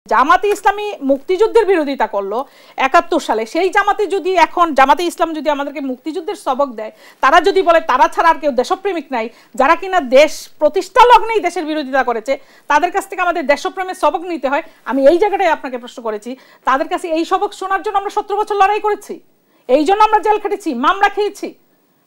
জামাতে ইসলামী মুক্তিযুদ্ধের বিরোধিতা করলো ৭১ সালে, সেই জামাতে যদি এখন জামাতে ইসলাম যদি আমাদেরকে মুক্তিযুদ্ধের সবক দেয়, তারা যদি বলে তারা ছাড়া আর কেউ দেশপ্রেমিক নাই, যারা কিনা দেশ প্রতিষ্ঠা লগ্নেই দেশের বিরোধিতা করেছে, তাদের কাছ থেকে আমাদের দেশপ্রেমের সবক নিতে হয়। আমি এই জায়গাটায় আপনাকে প্রশ্ন করেছি, তাদের কাছে এই সবক শোনার জন্য আমরা ১৭ বছর লড়াই করেছি, এই জন্য আমরা জেল খেটেছি, মামলা খেয়েছি,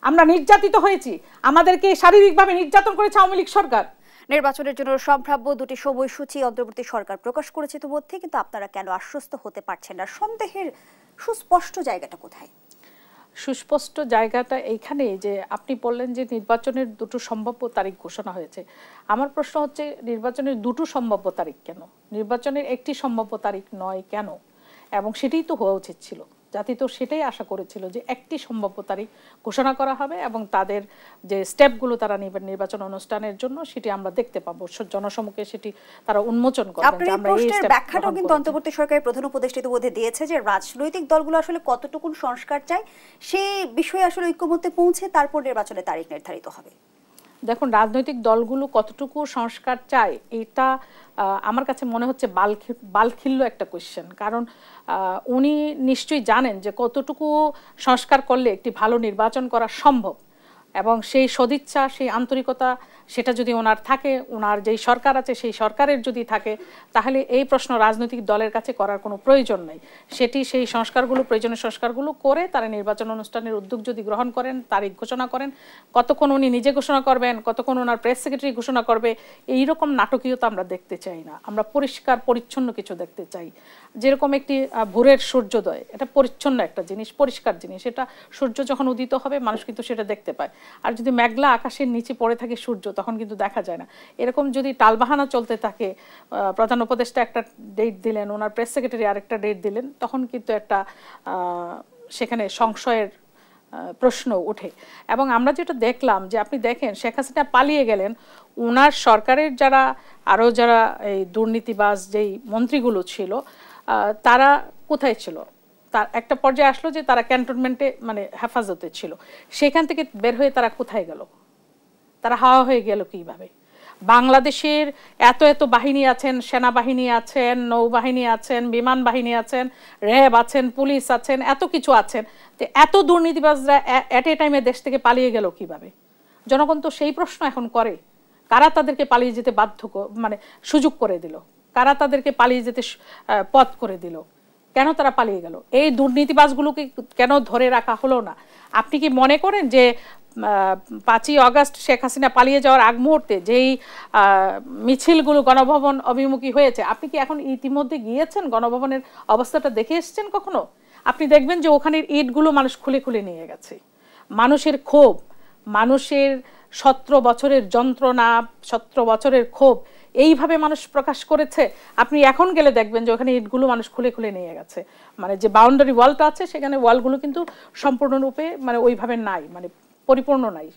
আমরা নির্যাতিত হয়েছি, আমাদেরকে শারীরিকভাবে নির্যাতন করেছে আওয়ামী লীগ সরকার। নির্বাচনের জন্য সম্ভাব্য দুটি সময়সূচি অন্তর্বর্তী সরকার প্রকাশ করেছে ইতিমধ্যে, কিন্তু আপনারা কেন আশ্বস্ত হতে পারছেন না? সন্দেহের সুস্পষ্ট জায়গাটা কোথায়? সুস্পষ্ট জায়গাটা এইখানে যে আপনি বললেন যে নির্বাচনের দুটো সম্ভাব্য তারিখ ঘোষণা হয়েছে। আমার প্রশ্ন হচ্ছে নির্বাচনের দুটো সম্ভাব্য তারিখ কেন, নির্বাচনের একটি সম্ভাব্য তারিখ নয় কেন? এবং সেটাই তো হওয়া উচিত ছিল, জাতি তো সেটাই আশা করেছিল যে একটি সম্ভাব্য তারিখ ঘোষণা করা হবে এবং তাদের যে স্টেপগুলো তারা নেবেন নির্বাচন অনুষ্ঠানের জন্য সেটি আমরা দেখতে পাবো, জনসমক্ষে সেটি তারা উন্মোচন করবেন। আমরা এই স্টেপ ব্যাখ্যাটাও কিন্তু অন্তর্বর্তী সরকারের প্রধান উপদেষ্টা ইতিমধ্যে দিয়েছে যে রাজনৈতিক দলগুলো আসলে কতটুকু সংস্কার চায় সেই বিষয়ে আসলে ঐক্যমত্যে পৌঁছে তারপর নির্বাচনের তারিখ নির্ধারিত হবে। দেখুন, রাজনৈতিক দলগুলো কতটুকু সংস্কার চায় এটা আমার কাছে মনে হচ্ছে বালখিল্য একটা কোয়েশ্চেন, কারণ উনি নিশ্চয়ই জানেন যে কতটুকু সংস্কার করলে একটি ভালো নির্বাচন করা সম্ভব, এবং সেই সদিচ্ছা সেই আন্তরিকতা সেটা যদি ওনার থাকে, ওনার যেই সরকার আছে সেই সরকারের যদি থাকে, তাহলে এই প্রশ্ন রাজনৈতিক দলের কাছে করার কোনো প্রয়োজন নেই। সেটি সেই সংস্কারগুলো প্রয়োজনীয় সংস্কারগুলো করে তারা নির্বাচন অনুষ্ঠানের উদ্যোগ যদি গ্রহণ করেন, তারিখ ঘোষণা করেন, কতক্ষণ উনি নিজে ঘোষণা করবেন, কতক্ষণ ওনার প্রেস সেক্রেটারি ঘোষণা করবে, এইরকম নাটকীয়তা আমরা দেখতে চাই না। আমরা পরিষ্কার পরিচ্ছন্ন কিছু দেখতে চাই, যেরকম একটি ভোরের সূর্যোদয়, এটা পরিচ্ছন্ন একটা জিনিস, পরিষ্কার জিনিস, এটা সূর্য যখন উদিত হবে মানুষ কিন্তু সেটা দেখতে পায়। আর যদি মেঘলা আকাশের নিচে পড়ে থাকে সূর্য, তখন কিন্তু দেখা যায় না। এরকম যদি টালবাহানা চলতে থাকে, প্রধান উপদেষ্টা একটা ডেট দিলেন, ওনার প্রেস সেক্রেটারি আরেকটা ডেট দিলেন, তখন কিন্তু একটা সেখানে সংশয়ের প্রশ্ন ওঠে। এবং আমরা যেটা দেখলাম যে আপনি দেখেন শেখ হাসিনা পালিয়ে গেলেন, ওনার সরকারের আরও যারা এই দুর্নীতিবাজ যেই মন্ত্রীগুলো ছিল তারা কোথায় ছিল? তার একটা পর্যায়ে আসলো যে তারা ক্যান্টনমেন্টে মানে হেফাজতে ছিল, সেখান থেকে বের হয়ে তারা কোথায় গেল? তারা হাওয়া হয়ে গেল কিভাবে? বাংলাদেশের এত এত বাহিনী আছেন, সেনাবাহিনী আছেন, নৌবাহিনী আছেন, বিমান বাহিনী আছেন, র্যাব আছেন, পুলিশ আছেন, এত কিছু আছেন, তো এত দুর্নীতিবাজরা এট এ টাইমে দেশ থেকে পালিয়ে গেল কিভাবে? জনগণ তো সেই প্রশ্ন এখন করে, কারা তাদেরকে পালিয়ে যেতে মানে সুযোগ করে দিল? কারা তাদেরকে পালিয়ে যেতে পথ করে দিল? কেন তারা পালিয়ে গেল? এই দুর্নীতিবাজগুলোকে কেন ধরে রাখা হলো না? আপনি কি মনে করেন যে ৫ই আগস্ট শেখ হাসিনা পালিয়ে যাওয়ার আগ মুহূর্তে যেই মিছিলগুলো গণভবন অভিমুখী হয়েছে, আপনি কি এখন ইতিমধ্যে গিয়েছেন গণভবনের অবস্থাটা দেখে এসেছেন কখনো? আপনি দেখবেন যে ওখানের ইটগুলো মানুষ খুলে খুলে নিয়ে গেছে। মানুষের ক্ষোভ, মানুষের ১৭ বছরের যন্ত্রণা, ১৭ বছরের ক্ষোভ এইভাবে মানুষ প্রকাশ করেছে। আপনি এখন গেলে দেখবেন যে ওখানে ইটগুলো মানুষ খুলে খুলে নিয়ে গেছে। মানে যে বাউন্ডারি ওয়ালটা আছে সেখানে ওয়ালগুলো কিন্তু সম্পূর্ণরূপে মানে ওইভাবে নাই, মানে পরিপূর্ণ নাই।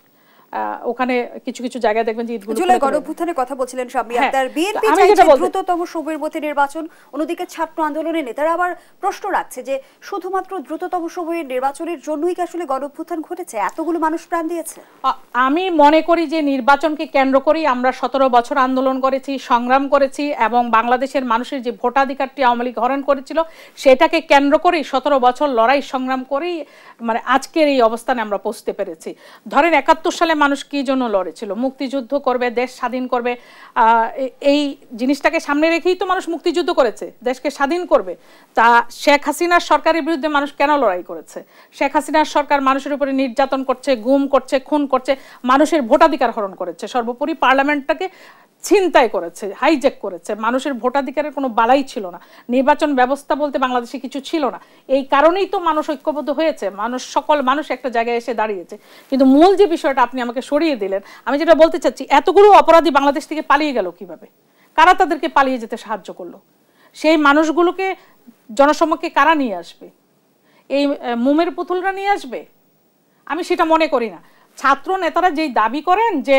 ওখানে কিছু কিছু জায়গায় দেখবেন যে ইটগুলো জুলাই গণঅভ্যুত্থানের কথা বলছিলেন শাম্মী আক্তার, বিএনপি চাইছে দ্রুততম সময়ের মধ্যে নির্বাচন, অন্যদিকে ছাত্র আন্দোলনের নেতারা আবার প্রশ্ন রাখছে যে শুধুমাত্র দ্রুততম সময়ের নির্বাচনের জন্যই কি আসলে গণঅভ্যুত্থান ঘটেছে? এতগুলো মানুষ প্রাণ দিয়েছে। আমি মনে করি যে নির্বাচনকে কেন্দ্র করেই আমরা ১৭ বছর আন্দোলন করেছি, সংগ্রাম করেছি, এবং বাংলাদেশের মানুষের যে ভোটাধিকারটি আওয়ামী লীগ হরণ করেছিল সেটাকে কেন্দ্র করেই ১৭ বছর লড়াই সংগ্রাম করেই মানে আজকের এই অবস্থানে আমরা পৌঁছতে পেরেছি। ধরেন ৭১ সালে মানুষ কি জন্য লড়েছিল? মুক্তিযুদ্ধ করবে, দেশ স্বাধীন করবে, এই জিনিসটাকে সামনে রেখেই তো মানুষ মুক্তিযুদ্ধ করেছে, দেশকে স্বাধীন করবে। তা শেখ হাসিনার সরকারের বিরুদ্ধে মানুষ কেন লড়াই করেছে? শেখ হাসিনার সরকার মানুষের উপরে নির্যাতন করছে, গুম করছে, খুন করছে, মানুষের ভোটাধিকার হরণ করেছে, সর্বোপরি পার্লামেন্টটাকে ছিনতাই করেছে, হাইজ্যাক করেছে, মানুষের ভোটাধিকারের কোনো বালাই ছিল না, নির্বাচন ব্যবস্থা বলতে বাংলাদেশে কিছু ছিল না। এই কারণেই তো মানুষ ঐক্যবদ্ধ হয়েছে, সকল মানুষ একটা জায়গায় এসে দাঁড়িয়েছে। কিন্তু মূল যে বিষয়টা আপনি আমাকে সরিয়ে দিলেন, আমি যেটা বলতে চাচ্ছি, এতগুলো অপরাধী বাংলাদেশ থেকে পালিয়ে গেল কিভাবে? কারা তাদেরকে পালিয়ে যেতে সাহায্য করলো? সেই মানুষগুলোকে জনসমক্ষে কারা নিয়ে আসবে? এই মোমের পুতুলরা নিয়ে আসবে? আমি সেটা মনে করি না। ছাত্র নেতারা যেই দাবি করেন যে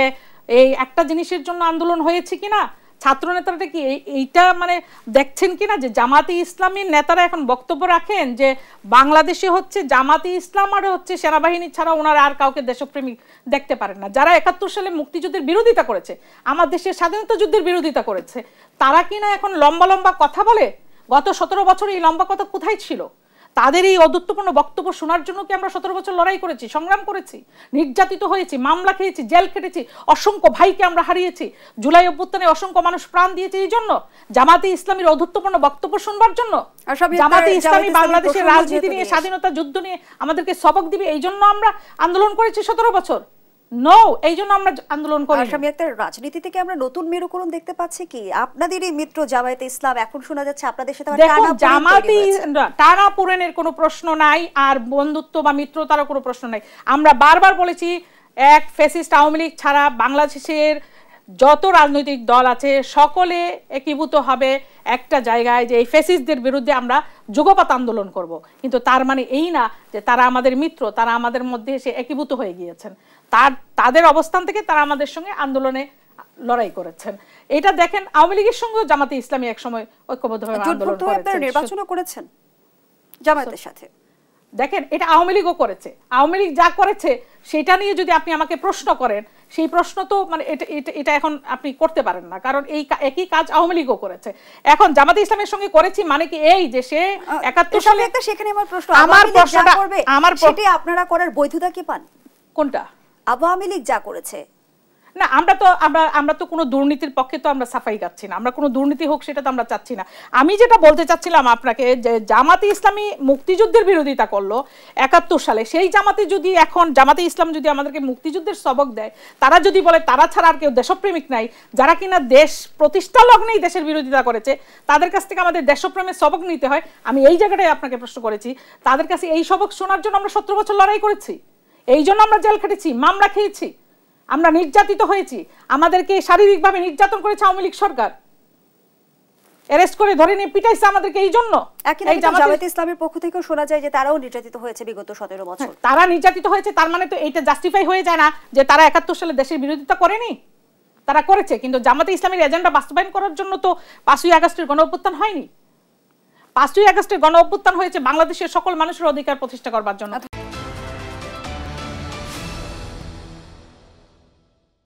এই একটা জিনিসের জন্য আন্দোলন হয়েছে কিনা ছাত্র নেতারা কি এইটা মানে দেখছেন কিনা যে জামাতে ইসলামীর নেতারা এখন বক্তব্য রাখেন যে বাংলাদেশে হচ্ছে জামাতে ইসলাম আর হচ্ছে সেনাবাহিনী ছাড়া ওনারা আর কাউকে দেশপ্রেমিক দেখতে পারেন না। যারা ৭১ সালে মুক্তিযুদ্ধের বিরোধিতা করেছে, আমার দেশের স্বাধীনতা যুদ্ধের বিরোধিতা করেছে, তারা কিনা এখন লম্বা লম্বা কথা বলে। গত ১৭ বছর এই লম্বা কথা কোথায় ছিল? তাদের এই অদ্ভুতপূর্ণ বক্তব্য শোনার জন্য কি আমরা ১৭ বছর লড়াই করেছি, সংগ্রাম করেছি, নির্যাতিত হয়েছি, মামলা খেয়েছি, জেল খেটেছি, অসংখ্য ভাইকে আমরা হারিয়েছি, জুলাই অভ্যুত্থানে অসংখ্য মানুষ প্রাণ দিয়েছে এই জন্য, জামাতে ইসলামীর অদ্ভুতপূর্ণ বক্তব্য শুনবার জন্য? জামাতে ইসলামী বাংলাদেশের রাজনীতি নিয়ে, স্বাধীনতা যুদ্ধ নিয়ে আমাদেরকে সবক দিবে এই জন্য আমরা আন্দোলন করেছি ১৭ বছর? নো, এই জন্য আমরা আন্দোলন করি। আসামি আক্তার, রাজনীতি থেকে আমরা নতুন মেরুকরণ দেখতে পাচ্ছি কি? আপনাদেরই মিত্র জামায়াতে ইসলাম, এখন শোনা যাচ্ছে আপনাদের সাথে টানাপোড়েনের কোনো প্রশ্ন নাই, আর বন্ধুত্ব বা মিত্রতারও কোনো প্রশ্ন নাই। আমরা বারবার বলেছি, এক ফ্যাসিস্ট আওয়ামী লীগ ছাড়া বাংলাদেশের যত রাজনৈতিক দল আছে সকলে একীভূত হবে একটা জায়গায় যে এই ফ্যাসিস্টদের বিরুদ্ধে আমরা যুগপৎ আন্দোলন করব। কিন্তু তার মানে এই না যে তারা আমাদের মিত্র, তারা আমাদের মধ্যে এসে একীভূত হয়ে গিয়েছেন। তাদের অবস্থান থেকে তারা আমাদের সঙ্গে আন্দোলনে লড়াই করেছেন। এটা দেখেন, আওয়ামী লীগের সঙ্গে জামাতে ইসলামী একসময় ঐক্যবদ্ধভাবে আন্দোলন করেছেন, নির্বাচনও করেছেন জামায়াতের সাথে। দেখেন, এটা আওয়ামী লীগও করেছে। আওয়ামী লীগ যা করেছে সেটা নিয়ে যদি আপনি আমাকে প্রশ্ন করেন, সেই প্রশ্ন তো মানে এটা এখন আপনি করতে পারেন না, কারণ এই একই কাজ আওয়ামী লীগও করেছে। এখন জামাতে ইসলামের সঙ্গে করেছি মানে কি এই যে সে ৭১ সালে, সেখানে আমার প্রশ্ন, আপনারা করার বৈধতা কি পান? কোনটা? আওয়ামী লীগ যা করেছে। না, আমরা তো কোনো দুর্নীতির পক্ষে তো আমরা সাফাই গাচ্ছি না, আমরা কোনো দুর্নীতি হোক সেটা তো আমরা চাচ্ছি না। আমি যেটা বলতে চাচ্ছিলাম আপনাকে, যে জামাতে ইসলামী মুক্তিযুদ্ধের বিরোধিতা করলো ৭১ সালে, সেই জামাতে যদি এখন জামাতে ইসলাম যদি আমাদেরকে মুক্তিযুদ্ধের সবক দেয়, তারা যদি বলে তারা ছাড়া আর কেউ দেশপ্রেমিক নাই, যারা কিনা দেশ প্রতিষ্ঠা লগ্নেই দেশের বিরোধিতা করেছে, তাদের কাছ থেকে আমাদের দেশপ্রেমের সবক নিতে হয়, আমি এই জায়গাটায় আপনাকে প্রশ্ন করেছি। তাদের কাছে এই সবক শোনার জন্য আমরা ১৭ বছর লড়াই করেছি, এই জন্য আমরা জেল খেটেছি, মামলা খেয়েছি, আমরা নির্যাতিত হয়েছি, আমাদেরকে শারীরিকভাবে নির্যাতন করেছে আওয়ামী লীগ সরকার, অ্যারেস্ট করে ধরে নিয়ে পিটাইছে আমাদেরকে এই জন্য। জামায়াতে ইসলামের পক্ষ থেকেও শোনা যায় যে তারাও নির্যাতিত হয়েছে বিগত ১৭ বছর। তারা নির্যাতিত হয়েছে, তার মানে তো এইটা জাস্টিফাই হয়ে যায় না যে তারা ৭১ সালে দেশের বিরোধিতা করেনি, তারা করেছে। কিন্তু জামাতে ইসলামের এজেন্ডা বাস্তবায়ন করার জন্য তো ৫ই আগস্টের গণ অভ্যুত্থান হয়নি। ৫ই আগস্টের গণ অভ্যুত্থান হয়েছে বাংলাদেশের সকল মানুষের অধিকার প্রতিষ্ঠা করবার জন্য।